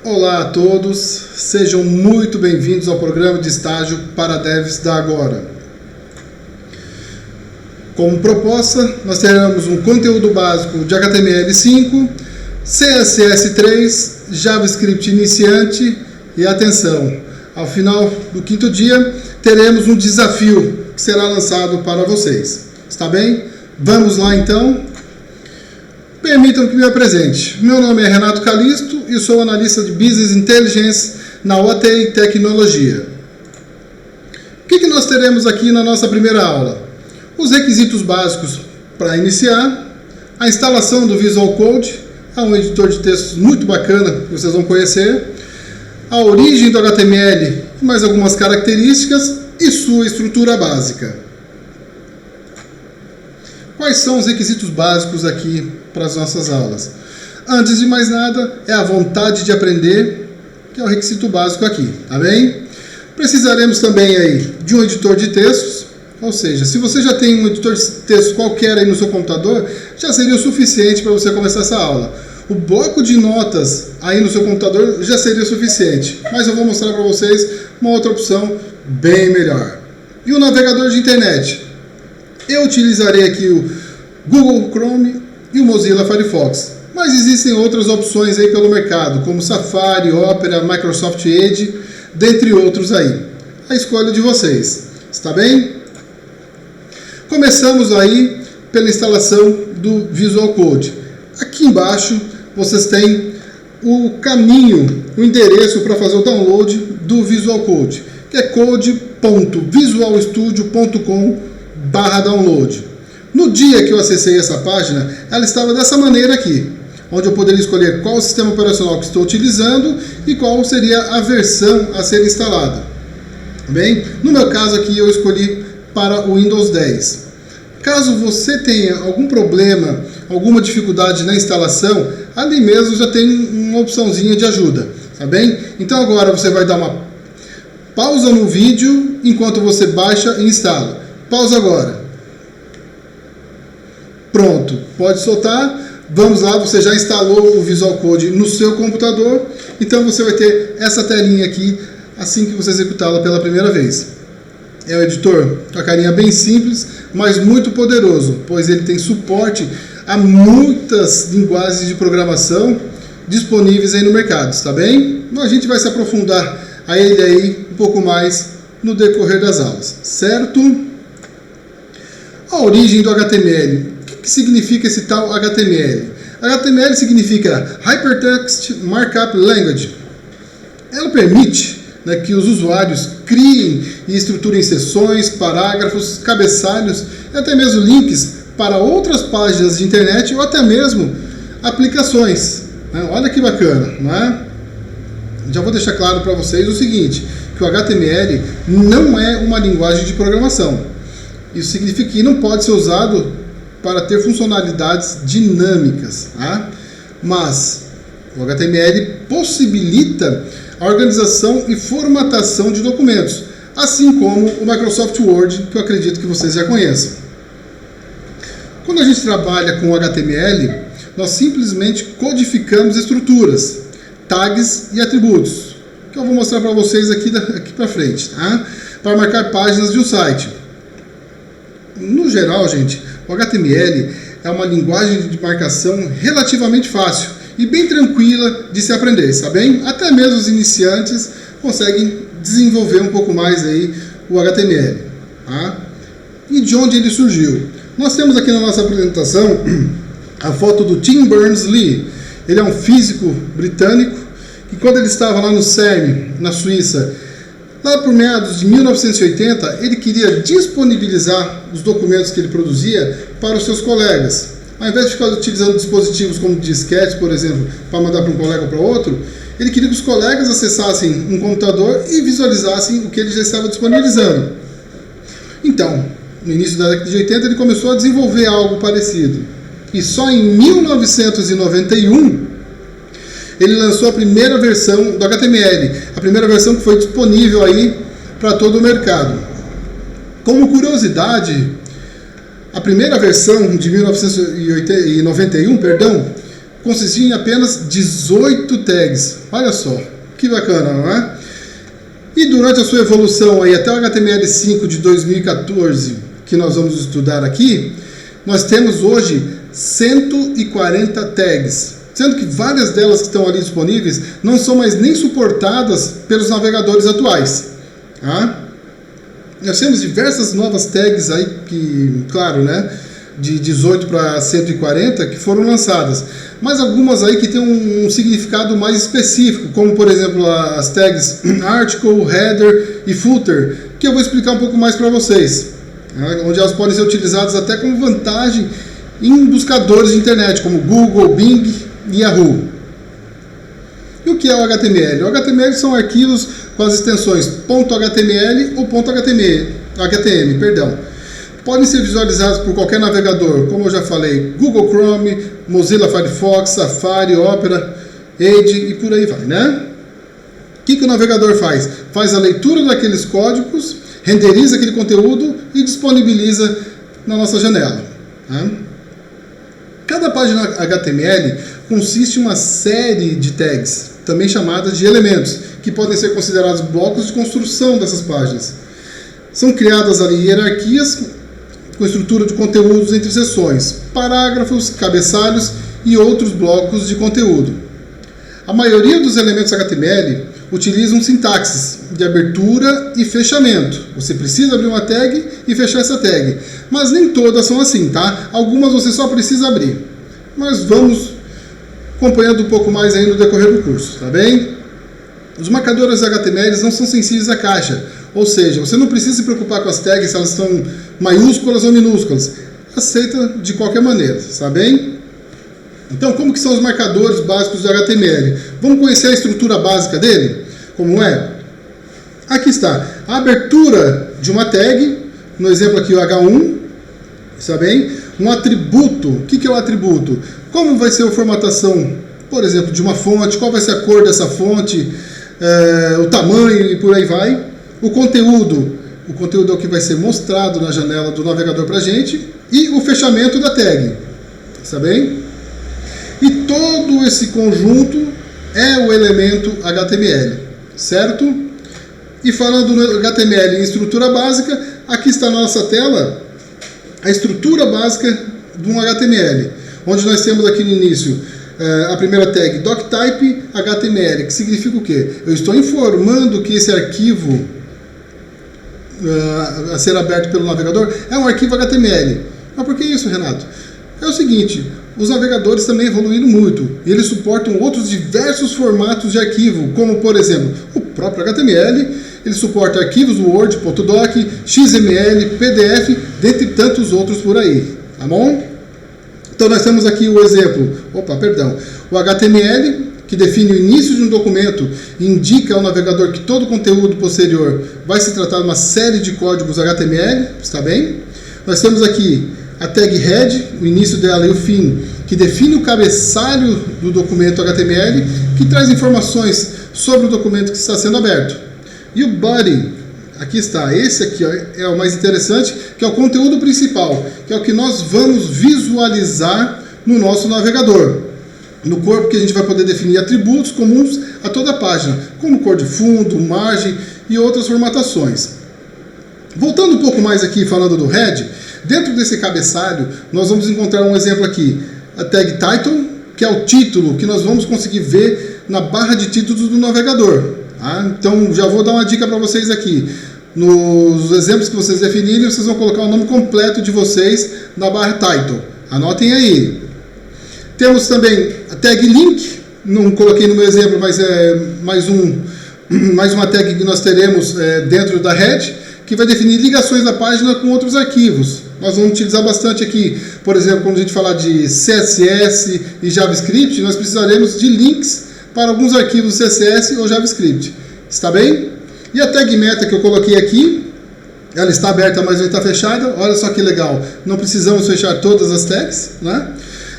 Olá a todos, sejam muito bem-vindos ao programa de estágio para devs da Agora. Como proposta, nós teremos um conteúdo básico de HTML5, CSS3, JavaScript iniciante e atenção, ao final do quinto dia teremos um desafio que será lançado para vocês. Está bem? Vamos lá então? Permitam que me apresente. Meu nome é Renato Calisto e sou analista de Business Intelligence na OTI Tecnologia. O que nós teremos aqui na nossa primeira aula? Os requisitos básicos para iniciar, a instalação do Visual Code, é um editor de textos muito bacana que vocês vão conhecer, a origem do HTML, mais algumas características e sua estrutura básica. Quais são os requisitos básicos aqui para as nossas aulas? Antes de mais nada, é a vontade de aprender, que é o requisito básico aqui, tá bem? Precisaremos também aí de um editor de textos, ou seja, se você já tem um editor de textos qualquer aí no seu computador, já seria o suficiente para você começar essa aula. O bloco de notas aí no seu computador já seria o suficiente, mas eu vou mostrar para vocês uma outra opção bem melhor. E o navegador de internet? Eu utilizarei aqui o Google Chrome e o Mozilla Firefox, mas existem outras opções aí pelo mercado, como Safari, Opera, Microsoft Edge, dentre outros aí. A escolha de vocês, está bem? Começamos aí pela instalação do Visual Code. Aqui embaixo vocês têm o caminho, o endereço para fazer o download do Visual Code, que é code.visualstudio.com/download. No dia que eu acessei essa página, ela estava dessa maneira aqui, onde eu poderia escolher qual sistema operacional que estou utilizando e qual seria a versão a ser instalada. Bem, no meu caso aqui eu escolhi para o Windows 10. Caso você tenha algum problema, alguma dificuldade na instalação, ali mesmo já tem uma opçãozinha de ajuda, tá bem? Então agora você vai dar uma pausa no vídeo enquanto você baixa e instala. Pausa agora. Pronto, pode soltar. Vamos lá, você já instalou o Visual Code no seu computador, então você vai ter essa telinha aqui assim que você executá-la pela primeira vez. É um editor com a carinha bem simples, mas muito poderoso, pois ele tem suporte a muitas linguagens de programação disponíveis aí no mercado, tá bem? Então a gente vai se aprofundar a ele aí um pouco mais no decorrer das aulas, certo? A origem do HTML. O que significa esse tal HTML? HTML significa Hypertext Markup Language. Ela permite que os usuários criem e estruturem seções, parágrafos, cabeçalhos e até mesmo links para outras páginas de internet ou até mesmo aplicações. Olha que bacana, não é? Já vou deixar claro para vocês o seguinte, que o HTML não é uma linguagem de programação. Isso significa que não pode ser usado para ter funcionalidades dinâmicas, tá? Mas o HTML possibilita a organização e formatação de documentos, assim como o Microsoft Word, que eu acredito que vocês já conheçam. Quando a gente trabalha com o HTML, nós simplesmente codificamos estruturas, tags e atributos, que eu vou mostrar para vocês aqui para frente, tá? Para marcar páginas de um site. No geral, gente, o HTML é uma linguagem de marcação relativamente fácil e bem tranquila de se aprender, tá bem? Até mesmo os iniciantes conseguem desenvolver um pouco mais aí o HTML, tá? E de onde ele surgiu? Nós temos aqui na nossa apresentação a foto do Tim Berners-Lee. Ele é um físico britânico que, quando ele estava lá no CERN, na Suíça, lá por meados de 1980, ele queria disponibilizar os documentos que ele produzia para os seus colegas. Ao invés de ficar utilizando dispositivos como disquetes, por exemplo, para mandar para um colega ou para outro, ele queria que os colegas acessassem um computador e visualizassem o que ele já estava disponibilizando. Então, no início da década de 80, ele começou a desenvolver algo parecido. E só em 1991, ele lançou a primeira versão do HTML, a primeira versão que foi disponível aí para todo o mercado. Como curiosidade, a primeira versão de 1991, consistia em apenas 18 tags. Olha só, que bacana, não é? E durante a sua evolução aí até o HTML5 de 2014, que nós vamos estudar aqui, nós temos hoje 140 tags, sendo que várias delas que estão ali disponíveis não são mais nem suportadas pelos navegadores atuais. Tá? Nós temos diversas novas tags aí que, claro, né, de 18 para 140 que foram lançadas, mas algumas aí que têm um significado mais específico, como por exemplo as tags article, header e footer, que eu vou explicar um pouco mais para vocês, né, onde elas podem ser utilizadas até como vantagem em buscadores de internet, como Google, Bing e Yahoo. E o que é o HTML? O HTML são arquivos com as extensões .html ou .htm, perdão. Podem ser visualizados por qualquer navegador, como eu já falei, Google Chrome, Mozilla Firefox, Safari, Opera, Edge e por aí vai, né? O que o navegador faz? Faz a leitura daqueles códigos, renderiza aquele conteúdo e disponibiliza na nossa janela. Né? Cada página HTML consiste em uma série de tags, também chamadas de elementos, que podem ser considerados blocos de construção dessas páginas. São criadas ali hierarquias com estrutura de conteúdos entre seções, parágrafos, cabeçalhos e outros blocos de conteúdo. A maioria dos elementos HTML utilizam sintaxes de abertura e fechamento. Você precisa abrir uma tag e fechar essa tag, mas nem todas são assim, tá? Algumas você só precisa abrir. Mas vamos acompanhando um pouco mais aí no decorrer do curso, tá bem? Os marcadores HTML não são sensíveis à caixa, ou seja, você não precisa se preocupar com as tags se elas estão maiúsculas ou minúsculas. Aceita de qualquer maneira, tá bem? Então, como que são os marcadores básicos do HTML? Vamos conhecer a estrutura básica dele? Como é? Aqui está, a abertura de uma tag, no exemplo aqui o H1, está bem? Um atributo, o que é o atributo? Como vai ser a formatação, por exemplo, de uma fonte, qual vai ser a cor dessa fonte, o tamanho e por aí vai. O conteúdo é o que vai ser mostrado na janela do navegador para a gente, e o fechamento da tag, está bem? E todo esse conjunto é o elemento HTML, certo? E falando no HTML em estrutura básica, aqui está na nossa tela a estrutura básica de um HTML, onde nós temos aqui no início a primeira tag doctype HTML, que significa o quê? Eu estou informando que esse arquivo a ser aberto pelo navegador é um arquivo HTML. Mas por que isso, Renato? É o seguinte, os navegadores também evoluíram muito e eles suportam outros diversos formatos de arquivo, como por exemplo o próprio HTML. Ele suporta arquivos Word, .doc, XML, PDF, dentre tantos outros por aí, tá bom? Então nós temos aqui o exemplo, o HTML, que define o início de um documento e indica ao navegador que todo o conteúdo posterior vai se tratar de uma série de códigos HTML, está bem? Nós temos aqui a tag head, o início dela e o fim, que define o cabeçalho do documento HTML, que traz informações sobre o documento que está sendo aberto. E o body, aqui está, esse aqui é o mais interessante, que é o conteúdo principal, que é o que nós vamos visualizar no nosso navegador. No corpo que a gente vai poder definir atributos comuns a toda a página, como cor de fundo, margem e outras formatações. Voltando um pouco mais aqui falando do head, dentro desse cabeçalho nós vamos encontrar um exemplo aqui, a tag title, que é o título que nós vamos conseguir ver na barra de títulos do navegador. Então já vou dar uma dica para vocês aqui. Nos exemplos que vocês definirem, vocês vão colocar o nome completo de vocês na barra title. Anotem aí. Temos também a tag link, não coloquei no meu exemplo, mas é mais uma tag que nós teremos dentro da head, que vai definir ligações da página com outros arquivos. Nós vamos utilizar bastante aqui, por exemplo, quando a gente falar de CSS e JavaScript, nós precisaremos de links para alguns arquivos CSS ou JavaScript. Está bem? E a tag meta que eu coloquei aqui, ela está aberta, mas não está fechada. Olha só que legal. Não precisamos fechar todas as tags, né?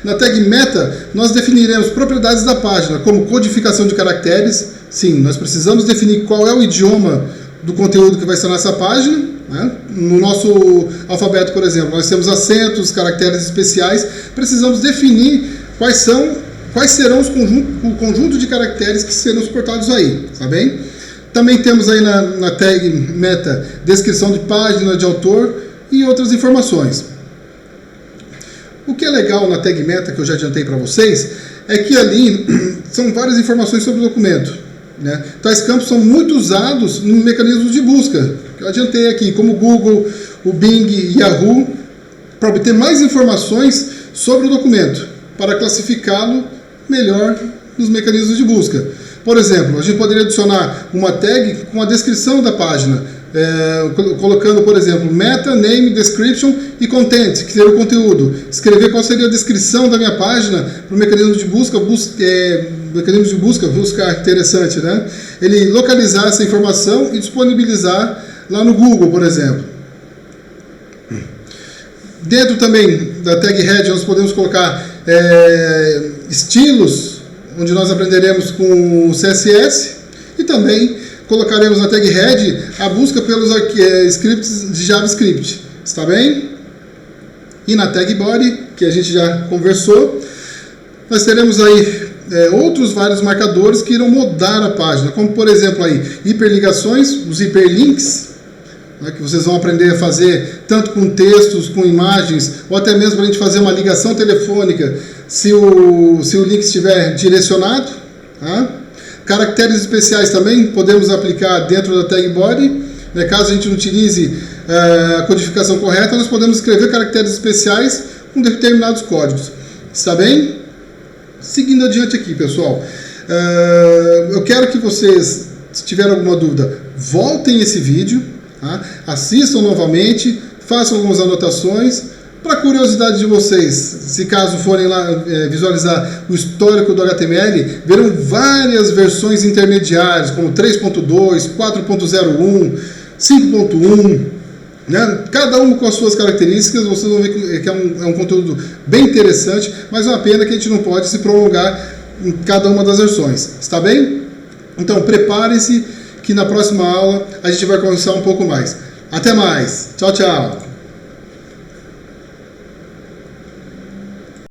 Na tag meta, nós definiremos propriedades da página, como codificação de caracteres. Sim, nós precisamos definir qual é o idioma do conteúdo que vai estar nessa página, né? No nosso alfabeto, por exemplo, nós temos acentos, caracteres especiais. Precisamos definir quais quais serão o conjunto de caracteres que serão suportados aí, tá bem? Também temos aí na tag meta descrição de página, de autor e outras informações. O que é legal na tag meta, que eu já adiantei para vocês, é que ali são várias informações sobre o documento, né? Tais campos são muito usados no mecanismo de busca, que eu adiantei aqui, como o Google, o Bing e Yahoo, para obter mais informações sobre o documento, para classificá-lo melhor nos mecanismos de busca. Por exemplo, a gente poderia adicionar uma tag com a descrição da página, colocando, por exemplo, meta, name, description e content, que seria o conteúdo. Escrever qual seria a descrição da minha página para o mecanismo de busca, buscar interessante, né? Ele localizar essa informação e disponibilizar lá no Google, por exemplo. Dentro também da tag head nós podemos colocar estilos, onde nós aprenderemos com o CSS, e também colocaremos na tag head a busca pelos scripts de JavaScript, está bem? E na tag body, que a gente já conversou, nós teremos aí outros vários marcadores que irão mudar a página, como por exemplo aí hiperligações, os hiperlinks, né, que vocês vão aprender a fazer tanto com textos, com imagens, ou até mesmo para a gente fazer uma ligação telefônica se o link estiver direcionado. Tá? Caracteres especiais também podemos aplicar dentro da tag body, né, caso a gente não utilize a codificação correta, nós podemos escrever caracteres especiais com determinados códigos. Está bem? Seguindo adiante aqui, pessoal, eu quero que vocês, se tiverem alguma dúvida, voltem esse vídeo, tá? Assistam novamente, façam algumas anotações. Para curiosidade de vocês, se caso forem lá visualizar o histórico do HTML, verão várias versões intermediárias, como 3.2, 4.01, 5.1, né? Cada uma com as suas características. Vocês vão ver que é um conteúdo bem interessante, mas é uma pena que a gente não pode se prolongar em cada uma das versões, está bem? Então prepare-se que na próxima aula a gente vai conversar um pouco mais. Até mais, tchau, tchau!